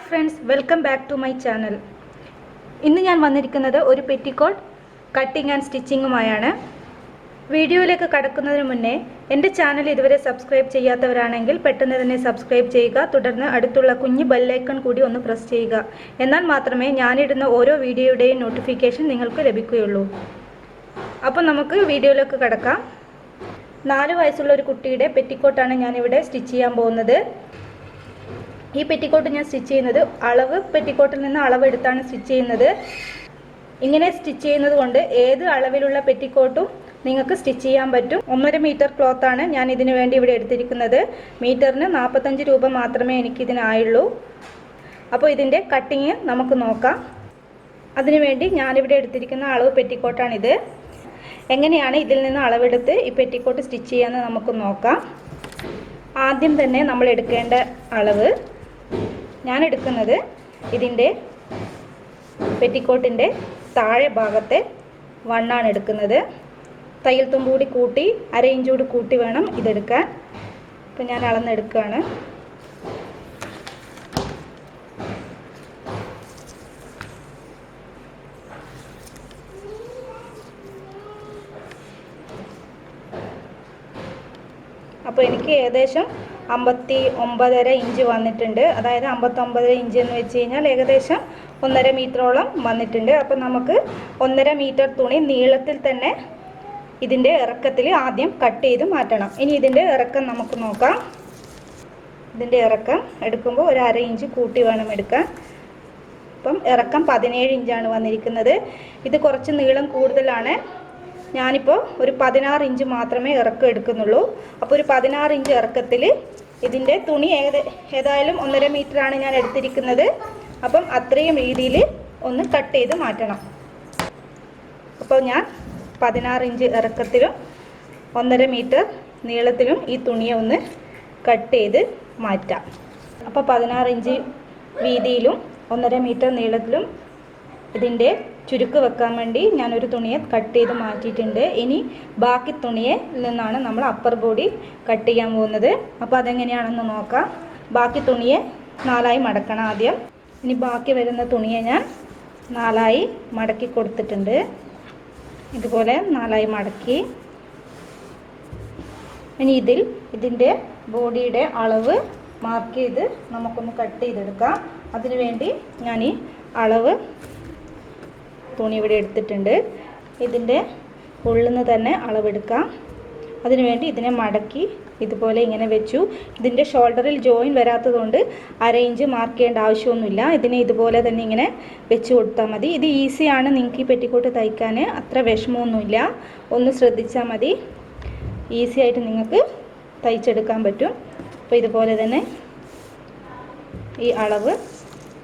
Hi friends, welcome back to my channel. ഇന്ന് ഞാൻ വന്നിരിക്കുന്നത് ഒരു പെറ്റിക്കോട്ട് കട്ടിങ് ആൻഡ് സ്റ്റിച്ചിങ്ങുമായാണ്. വീഡിയോയിലേക്ക് കടക്കുന്നതിന് മുന്നേ എൻ്റെ ചാനൽ ഇതുവരെ സബ്സ്ക്രൈബ് ചെയ്യാത്തവരാണെങ്കിൽ പെട്ടെന്ന് തന്നെ സബ്സ്ക്രൈബ് ചെയ്യുക. തുടർന്ന് അടുത്തുള്ള കുഞ്ഞ് ബെല്ലൈക്കൺ കൂടി ഒന്ന് പ്രസ് ചെയ്യുക. എന്നാൽ മാത്രമേ ഞാനിടുന്ന ഓരോ വീഡിയോയുടെയും നോട്ടിഫിക്കേഷൻ നിങ്ങൾക്ക് ലഭിക്കുകയുള്ളൂ. അപ്പോൾ നമുക്ക് വീഡിയോയിലേക്ക് കടക്കാം. 4 വയസ്സുള്ള ഒരു കുട്ടിയുടെ പെറ്റിക്കോട്ടാണ് ഞാനിവിടെ സ്റ്റിച്ച് ചെയ്യാൻ പോകുന്നത്. ഈ പെറ്റിക്കോട്ട് ഞാൻ സ്റ്റിച്ച് ചെയ്യുന്നത് പെറ്റിക്കോട്ടിൽ നിന്ന് അളവെടുത്താണ് സ്റ്റിച്ച് ചെയ്യുന്നത്. ഇങ്ങനെ സ്റ്റിച്ച് ചെയ്യുന്നത് കൊണ്ട് ഏത് അളവിലുള്ള പെറ്റിക്കോട്ടും നിങ്ങൾക്ക് സ്റ്റിച്ച് ചെയ്യാൻ പറ്റും. 1.5 മീറ്റർ ക്ലോത്താണ് ഞാൻ ഇതിനു വേണ്ടി ഇവിടെ എടുത്തിരിക്കുന്നത്. മീറ്ററിന് 45 രൂപ മാത്രമേ എനിക്കിതിനായുള്ളൂ. അപ്പോൾ ഇതിൻ്റെ കട്ടിങ് നമുക്ക് നോക്കാം. അതിനുവേണ്ടി ഞാനിവിടെ എടുത്തിരിക്കുന്ന അളവ് പെറ്റിക്കോട്ടാണിത്. എങ്ങനെയാണ് ഇതിൽ നിന്ന് അളവെടുത്ത് ഈ പെറ്റിക്കോട്ട് സ്റ്റിച്ച് ചെയ്യാമെന്ന് നമുക്ക് നോക്കാം. ആദ്യം തന്നെ നമ്മൾ എടുക്കേണ്ട അളവ്, ഞാൻ എടുക്കുന്നത് ഇതിൻ്റെ പെറ്റിക്കോട്ടിൻ്റെ താഴെ ഭാഗത്തെ വണ്ണാണ് എടുക്കുന്നത്. തയ്യൽ തുമ്പ് കൂടി കൂട്ടി 1/2 ഇഞ്ച് കൂടി കൂട്ടി വേണം ഇതെടുക്കാൻ. അപ്പോൾ ഞാൻ അളന്നെടുക്കുകയാണ്. അപ്പോൾ എനിക്ക് ഏകദേശം 59.5 ഇഞ്ച് വന്നിട്ടുണ്ട്. അതായത് 59 ഇഞ്ച് എന്ന് വെച്ച് കഴിഞ്ഞാൽ ഏകദേശം 1.5 മീറ്ററോളം വന്നിട്ടുണ്ട്. അപ്പോൾ നമുക്ക് 1.5 മീറ്റർ തുണി നീളത്തിൽ തന്നെ ഇതിൻ്റെ ഇറക്കത്തിൽ ആദ്യം കട്ട് ചെയ്ത് മാറ്റണം. ഇനി ഇതിൻ്റെ ഇറക്കം നമുക്ക് നോക്കാം. ഇതിൻ്റെ ഇറക്കം എടുക്കുമ്പോൾ ഒരു 1/2 ഇഞ്ച് കൂട്ടി വേണം എടുക്കാൻ. അപ്പം ഇറക്കം 17 ഇഞ്ചാണ് വന്നിരിക്കുന്നത്. ഇത് കുറച്ച് നീളം കൂടുതലാണ്. ഞാനിപ്പോൾ ഒരു 16 ഇഞ്ച് മാത്രമേ ഇറക്കം എടുക്കുന്നുള്ളൂ. അപ്പോൾ ഒരു 16 ഇഞ്ച് ഇറക്കത്തിൽ ഇതിൻ്റെ തുണി ഏതായാലും 1.5 മീറ്ററാണ് ഞാൻ എടുത്തിരിക്കുന്നത്. അപ്പം അത്രയും രീതിയിൽ ഒന്ന് കട്ട് ചെയ്ത് മാറ്റണം. അപ്പോൾ ഞാൻ 16 ഇഞ്ച് ഇറക്കത്തിലും 1.5 മീറ്റർ നീളത്തിലും ഈ തുണിയെ ഒന്ന് കട്ട് ചെയ്ത് മാറ്റാം. അപ്പോൾ 16 ഇഞ്ച് വീതിയിലും 1.5 മീറ്റർ നീളത്തിലും ഇതിൻ്റെ ചുരുക്ക് വെക്കാൻ വേണ്ടി ഞാനൊരു തുണിയെ കട്ട് ചെയ്ത് മാറ്റിയിട്ടുണ്ട്. ഇനി ബാക്കി തുണിയെ നിന്നാണ് നമ്മൾ അപ്പർ ബോഡി കട്ട് ചെയ്യാൻ പോകുന്നത്. അപ്പോൾ അതെങ്ങനെയാണെന്ന് നോക്കാം. ബാക്കി തുണിയെ 4ആയി മടക്കണം ആദ്യം. ഇനി ബാക്കി വരുന്ന തുണിയെ ഞാൻ 4ആയി മടക്കി കൊടുത്തിട്ടുണ്ട്. ഇതുപോലെ 4ആയി മടക്കി. ഇനി ഇതിൻ്റെ ബോഡിയുടെ അളവ് മാർക്ക് ചെയ്ത് നമുക്കൊന്ന് കട്ട് ചെയ്തെടുക്കാം. അതിനുവേണ്ടി ഞാൻ ഈ അളവ് തുണി ഇവിടെ എടുത്തിട്ടുണ്ട്. ഇതിൻ്റെ ഉള്ളിൽ നിന്ന് തന്നെ അളവെടുക്കാം. അതിനുവേണ്ടി ഇതിനെ മടക്കി ഇതുപോലെ ഇങ്ങനെ വെച്ചു. ഇതിൻ്റെ ഷോൾഡറിൽ ജോയിൻ വരാത്തതുകൊണ്ട് 1/2 ഇഞ്ച് മാർക്ക് ചെയ്യേണ്ട ആവശ്യമൊന്നുമില്ല. ഇതിനെ ഇതുപോലെ തന്നെ ഇങ്ങനെ വെച്ച് കൊടുത്താൽ മതി. ഇത് ഈസിയാണ്. നിങ്ങൾക്ക് ഈ പെറ്റിക്കോട്ട് തയ്ക്കാൻ അത്ര വിഷമമൊന്നുമില്ല. ഒന്ന് ശ്രദ്ധിച്ചാൽ മതി. ഈസി ആയിട്ട് നിങ്ങൾക്ക് തയ്ച്ചെടുക്കാൻ പറ്റും. അപ്പോൾ ഇതുപോലെ തന്നെ ഈ അളവ്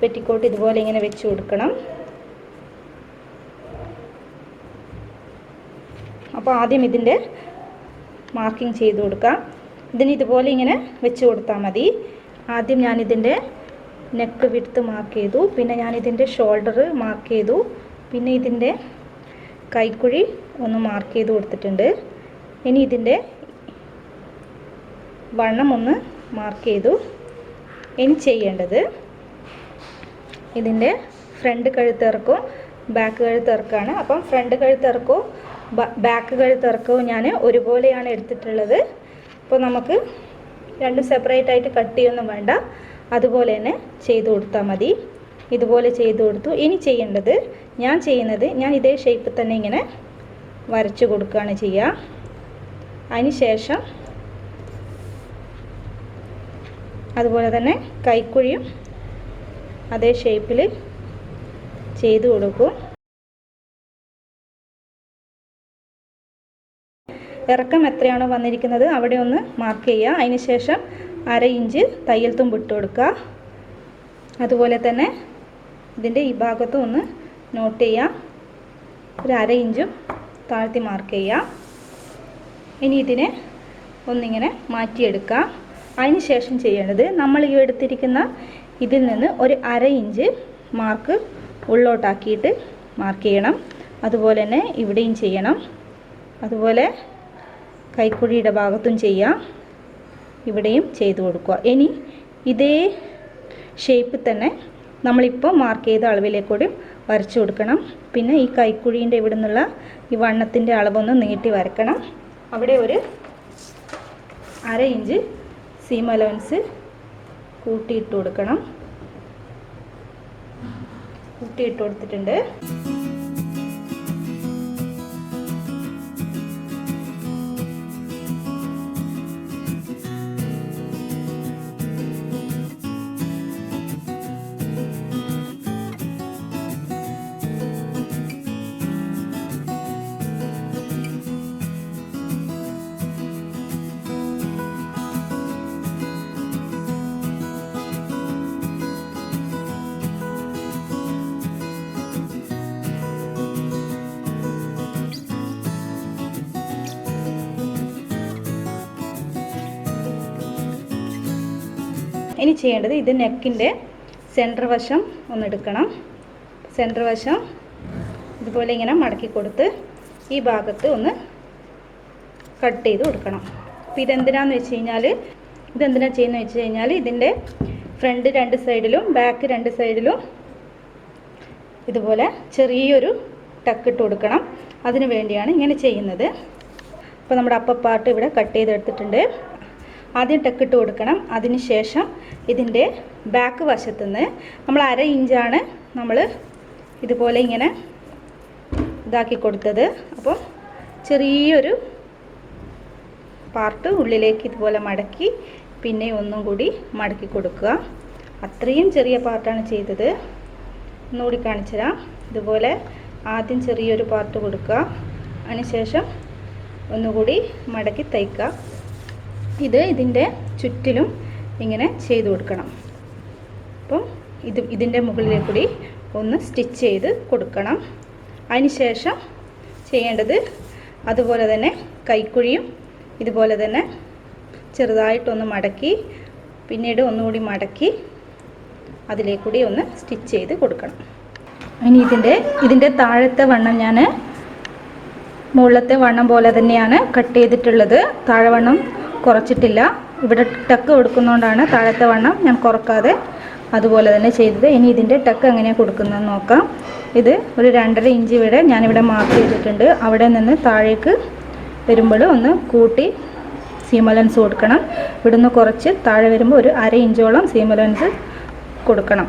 പെറ്റിക്കോട്ട് ഇതുപോലെ ഇങ്ങനെ വെച്ച് കൊടുക്കണം. അപ്പോൾ ആദ്യം ഇതിൻ്റെ മാർക്കിംഗ് ചെയ്ത് കൊടുക്കാം. ഇതിന് ഇതുപോലെ ഇങ്ങനെ വെച്ച് കൊടുത്താൽ മതി. ആദ്യം ഞാനിതിൻ്റെ നെക്ക് വിഡ്ത്ത് മാർക്ക് ചെയ്തു. പിന്നെ ഞാനിതിൻ്റെ ഷോൾഡർ മാർക്ക് ചെയ്തു. പിന്നെ ഇതിൻ്റെ കൈക്കുഴി ഒന്ന് മാർക്ക് ചെയ്ത് കൊടുത്തിട്ടുണ്ട്. ഇനി ഇതിൻ്റെ വണ്ണം ഒന്ന് മാർക്ക് ചെയ്തു. ഇനി ചെയ്യേണ്ടത് ഇതിൻ്റെ ഫ്രണ്ട് കഴുത്തിറക്കവും ബാക്ക് കഴുത്തിറക്കമാണ്. അപ്പം ഫ്രണ്ട് കഴുത്തിറക്കവും ബാക്ക് കഴുത്തിറക്കവും ഞാൻ ഒരുപോലെയാണ് എടുത്തിട്ടുള്ളത്. അപ്പോൾ നമുക്ക് രണ്ടും സെപ്പറേറ്റ് ആയിട്ട് കട്ട് ചെയ്യൊന്നും വേണ്ട. അതുപോലെ തന്നെ ചെയ്ത് കൊടുത്താൽ മതി. ഇതുപോലെ ചെയ്ത് കൊടുത്തു. ഇനി ചെയ്യേണ്ടത് ഞാൻ ഇതേ ഷേപ്പിൽ തന്നെ ഇങ്ങനെ വരച്ച് കൊടുക്കുകയാണ് ചെയ്യുക. അതിന് ശേഷം അതുപോലെ തന്നെ കൈക്കുഴിയും അതേ ഷേപ്പിൽ ചെയ്ത് കൊടുക്കും. ഇറക്കം എത്രയാണോ വന്നിരിക്കുന്നത് അവിടെ ഒന്ന് മാർക്ക് ചെയ്യുക. അതിന് ശേഷം 1/2 ഇഞ്ച് തയ്യൽ തുമ്പ് ഇട്ട് കൊടുക്കുക. അതുപോലെ തന്നെ ഇതിൻ്റെ ഈ ഭാഗത്തും ഒന്ന് നോട്ട് ചെയ്യുക. ഒരു 1/2 ഇഞ്ചും താഴ്ത്തി മാർക്ക് ചെയ്യുക. ഇനി ഇതിനെ ഒന്നിങ്ങനെ മാറ്റിയെടുക്കുക. അതിന് ശേഷം ചെയ്യേണ്ടത് നമ്മൾ ഈ എടുത്തിരിക്കുന്ന ഇതിൽ നിന്ന് ഒരു 1/2 ഇഞ്ച് മാർക്ക് ഉള്ളോട്ടാക്കിയിട്ട് മാർക്ക് ചെയ്യണം. അതുപോലെ തന്നെ ഇവിടെയും ചെയ്യണം. അതുപോലെ കൈക്കുഴിയുടെ ഭാഗത്തും ചെയ്യാം. ഇവിടെയും ചെയ്തു കൊടുക്കുക. ഇനി ഇതേ ഷേപ്പിൽ തന്നെ നമ്മളിപ്പോൾ മാർക്ക് ചെയ്ത അളവിലേക്ക് കൂടി വരച്ചു കൊടുക്കണം. പിന്നെ ഈ കൈക്കുഴീൻ്റെ ഇവിടെ നിന്നുള്ള ഈ വണ്ണത്തിൻ്റെ അളവൊന്ന് നീട്ടി വരക്കണം. അവിടെ ഒരു 1/2 ഇഞ്ച് സീം അലവൻസ് കൂട്ടിയിട്ട് കൊടുക്കണം. കൂട്ടിയിട്ട് കൊടുത്തിട്ടുണ്ട്. ഇനി ചെയ്യേണ്ടത് ഇത് നെക്കിൻ്റെ സെൻറ്റർ വശം ഒന്നെടുക്കണം. സെൻറ്റർ വശം ഇതുപോലെ ഇങ്ങനെ മടക്കി കൊടുത്ത് ഈ ഭാഗത്ത് ഒന്ന് കട്ട് ചെയ്ത് കൊടുക്കണം. അപ്പോൾ ഇതെന്തിനാന്ന് വെച്ച് കഴിഞ്ഞാൽ ചെയ്യുന്നത് വെച്ച് കഴിഞ്ഞാൽ ഇതിൻ്റെ ഫ്രണ്ട് 2 സൈഡിലും ബാക്ക് 2 സൈഡിലും ഇതുപോലെ ചെറിയൊരു ടക്ക് ഇട്ട് കൊടുക്കണം. അതിന് വേണ്ടിയാണ് ഇങ്ങനെ ചെയ്യുന്നത്. അപ്പോൾ നമ്മുടെ അപ്പർ പാർട്ട് ഇവിടെ കട്ട് ചെയ്തെടുത്തിട്ടുണ്ട്. ആദ്യം ടക്കിട്ട് കൊടുക്കണം. അതിന് ശേഷം ഇതിൻ്റെ ബാക്ക് വശത്തുനിന്ന് നമ്മൾ 1/2 ഇഞ്ചാണ് നമ്മൾ ഇതുപോലെ ഇങ്ങനെ ഇതാക്കി കൊടുത്തത്. അപ്പോൾ ചെറിയൊരു പാർട്ട് ഉള്ളിലേക്ക് ഇതുപോലെ മടക്കി പിന്നെ ഒന്നും കൂടി മടക്കി കൊടുക്കുക. അത്രയും ചെറിയ പാർട്ടാണ് ചെയ്തത്. ഒന്നുകൂടി കാണിച്ചു തരാം. ഇതുപോലെ ആദ്യം ചെറിയൊരു പാർട്ട് കൊടുക്കുക. അതിനുശേഷം ഒന്നുകൂടി മടക്കി തയ്ക്കുക. ഇതിൻ്റെ ചുറ്റിലും ഇങ്ങനെ ചെയ്ത് കൊടുക്കണം. അപ്പം ഇതിൻ്റെ മുകളിലേക്ക് കൂടി ഒന്ന് സ്റ്റിച്ച് ചെയ്ത് കൊടുക്കണം. അതിനുശേഷം ചെയ്യേണ്ടത് അതുപോലെ തന്നെ കൈക്കുഴിയും ഇതുപോലെ തന്നെ ചെറുതായിട്ടൊന്ന് മടക്കി പിന്നീട് ഒന്നുകൂടി മടക്കി അതിലേക്കൂടി ഒന്ന് സ്റ്റിച്ച് ചെയ്ത് കൊടുക്കണം. ഇനി ഇതിൻ്റെ താഴത്തെ വണ്ണം ഞാൻ മുകളിലത്തെ വണ്ണം പോലെ തന്നെയാണ് കട്ട് ചെയ്തിട്ടുള്ളത്. താഴെ വണ്ണം കുറച്ചിട്ടില്ല. ഇവിടെ ടക്ക് കൊടുക്കുന്നതുകൊണ്ടാണ് താഴത്തെ വണ്ണം ഞാൻ കുറക്കാതെ അതുപോലെ തന്നെ ചെയ്തത്. ഇനി ഇതിൻ്റെ ടക്ക് എങ്ങനെയാണ് കൊടുക്കുന്നതെന്ന് നോക്കാം. ഇത് ഒരു 2.5 ഇഞ്ച് ഇവിടെ ഞാനിവിടെ മാർക്ക് ചെയ്തിട്ടുണ്ട്. അവിടെ നിന്ന് താഴേക്ക് വരുമ്പോൾ ഒന്ന് കൂട്ടി സീം അലവൻസ് കൊടുക്കണം. ഇവിടുന്ന് കുറച്ച് താഴെ വരുമ്പോൾ ഒരു 1/2 ഇഞ്ചോളം സീം അലവൻസ് കൊടുക്കണം.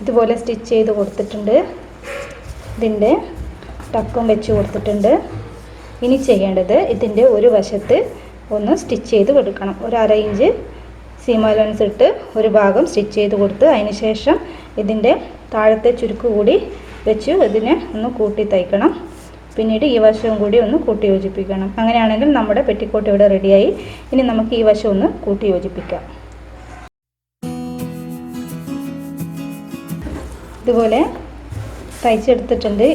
ഇതുപോലെ സ്റ്റിച്ച് ചെയ്ത് കൊടുത്തിട്ടുണ്ട്. ഇതിൻ്റെ ടക്കും വെച്ച് കൊടുത്തിട്ടുണ്ട്. ഇനി ചെയ്യേണ്ടത് ഇതിൻ്റെ ഒരു വശത്ത് ഒന്ന് സ്റ്റിച്ച് ചെയ്ത് കൊടുക്കണം. ഒരു 1/2 ഇഞ്ച് സീം അലവൻസ് ഇട്ട് ഒരു ഭാഗം സ്റ്റിച്ച് ചെയ്ത് കൊടുത്ത് അതിന് ശേഷം ഇതിൻ്റെ താഴത്തെ ചുരുക്ക് കൂടി വെച്ച് ഇതിനെ ഒന്ന് കൂട്ടി തയ്ക്കണം. പിന്നീട് ഈ വശവും കൂടി ഒന്ന് കൂട്ടി യോജിപ്പിക്കണം. അങ്ങനെയാണെങ്കിൽ നമ്മുടെ പെറ്റിക്കോട്ട് ഇവിടെ റെഡിയായി. ഇനി നമുക്ക് ഈ വശം ഒന്ന് കൂട്ടി യോജിപ്പിക്കാം. ഇതുപോലെ തയ്ച്ചെടുത്തിട്ടുണ്ട്.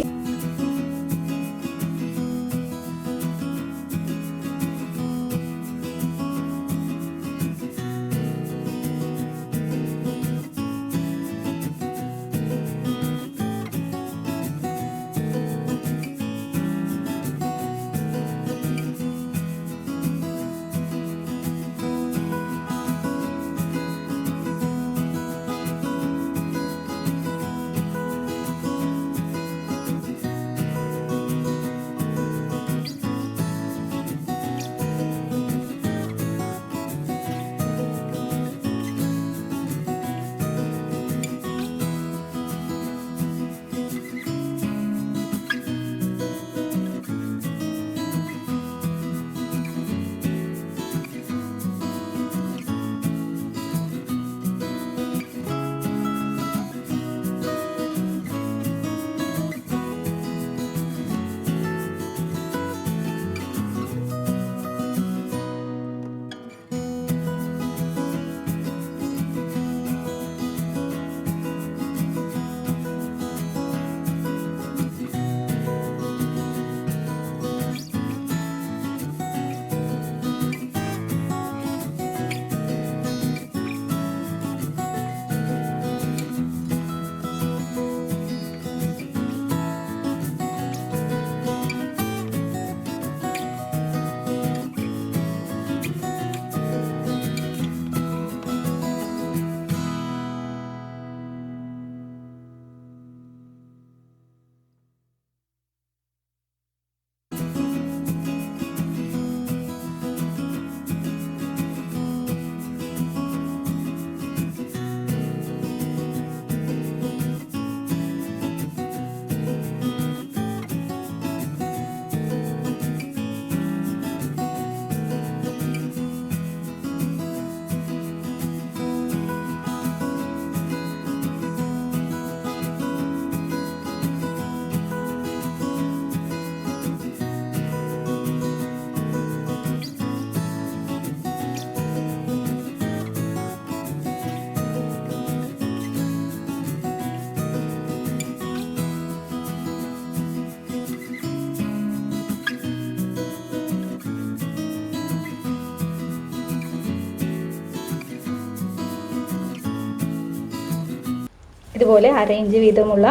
ഇതുപോലെ 1/2 ഇഞ്ച് വീതമുള്ള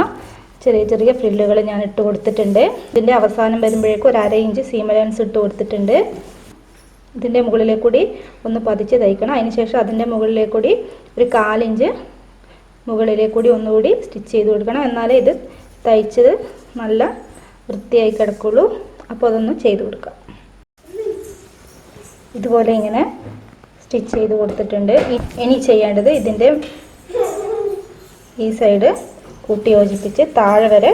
ചെറിയ ചെറിയ ഫ്രില്ലുകൾ ഞാൻ ഇട്ട് കൊടുത്തിട്ടുണ്ട്. ഇതിൻ്റെ അവസാനം വരുമ്പോഴേക്കും ഒരു 1/2 ഇഞ്ച് സീം അലവൻസ് ഇട്ട് കൊടുത്തിട്ടുണ്ട്. ഇതിൻ്റെ മുകളിലേക്ക് കൂടി ഒന്ന് പതിച്ച് തയ്ക്കണം. അതിനുശേഷം അതിൻ്റെ മുകളിലേക്ക് കൂടി ഒരു 1/4 ഇഞ്ച് മുകളിലേക്ക് കൂടി ഒന്നുകൂടി സ്റ്റിച്ച് ചെയ്ത് കൊടുക്കണം. എന്നാലേ ഇത് തയ്ച്ചത് നല്ല വൃത്തിയായി കിടക്കുള്ളൂ. അപ്പോൾ അതൊന്ന് ചെയ്ത് കൊടുക്കാം. ഇതുപോലെ ഇങ്ങനെ സ്റ്റിച്ച് ചെയ്ത് കൊടുത്തിട്ടുണ്ട്. ഇനി ചെയ്യേണ്ടത് ഇതിൻ്റെ ഈ സൈഡ് കൂട്ടി യോജിപ്പിച്ച് താഴെ വരെ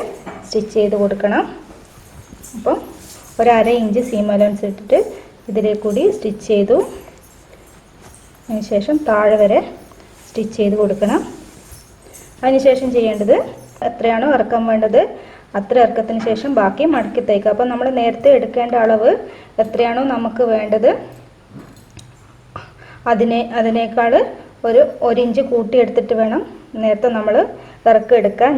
സ്റ്റിച്ച് ചെയ്ത് കൊടുക്കണം. അപ്പം ഒരു 1/2 ഇഞ്ച് സീം അലവൻസ് ഇട്ടിട്ട് ഇതിലേക്ക് കൂടി സ്റ്റിച്ച് ചെയ്തു. അതിനുശേഷം താഴെ വരെ സ്റ്റിച്ച് ചെയ്ത് കൊടുക്കണം. അതിനുശേഷം ചെയ്യേണ്ടത് എത്രയാണോ ഇറക്കം വേണ്ടത് അത്ര ഇറക്കത്തിന് ശേഷം ബാക്കി മടക്കി തയ്ക്കുക. അപ്പം നമ്മൾ നേരത്തെ എടുക്കേണ്ട അളവ് എത്രയാണോ നമുക്ക് വേണ്ടത് അതിനേക്കാൾ ഒരു ഇഞ്ച് കൂട്ടി എടുത്തിട്ട് വേണം നേരത്തെ നമ്മൾ ഇറക്കം എടുക്കാൻ.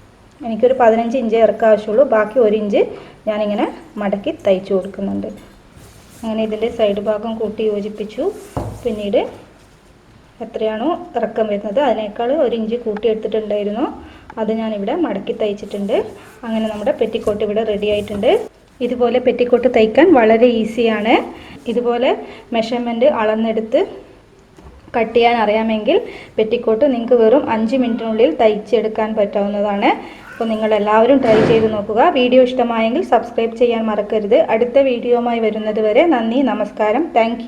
എനിക്കൊരു 15 ഇഞ്ച് ഇറക്കം ആവശ്യമുള്ളൂ. ബാക്കി 1 ഇഞ്ച് ഞാനിങ്ങനെ മടക്കി തയ്ച്ചു കൊടുക്കുന്നുണ്ട്. അങ്ങനെ ഇതിൻ്റെ സൈഡ് ഭാഗം കൂട്ടി യോജിപ്പിച്ചു. പിന്നീട് എത്രയാണോ ഇറക്കം വരുന്നത് അതിനേക്കാൾ 1 ഇഞ്ച് കൂട്ടി എടുത്തിട്ടുണ്ടായിരുന്നു. അത് ഞാനിവിടെ മടക്കി തയ്ച്ചിട്ടുണ്ട്. അങ്ങനെ നമ്മുടെ പെറ്റിക്കോട്ട് ഇവിടെ റെഡി ആയിട്ടുണ്ട്. ഇതുപോലെ പെറ്റിക്കോട്ട് തയ്ക്കാൻ വളരെ ഈസിയാണ്. ഇതുപോലെ മെഷർമെൻറ്റ് അളന്നെടുത്ത് കട്ട് ചെയ്യാൻ അറിയാമെങ്കിൽ പെറ്റിക്കോട്ട് നിങ്ങൾക്ക് വെറും 5 മിനിറ്റിനുള്ളിൽ തയ്ച്ചെടുക്കാൻ പറ്റാവുന്നതാണ്. അപ്പോൾ നിങ്ങളെല്ലാവരും ട്രൈ ചെയ്ത് നോക്കുക. വീഡിയോ ഇഷ്ടമായെങ്കിൽ സബ്സ്ക്രൈബ് ചെയ്യാൻ മറക്കരുത്. അടുത്ത വീഡിയോയുമായി വരുന്നത് വരെ നന്ദി, നമസ്കാരം. താങ്ക്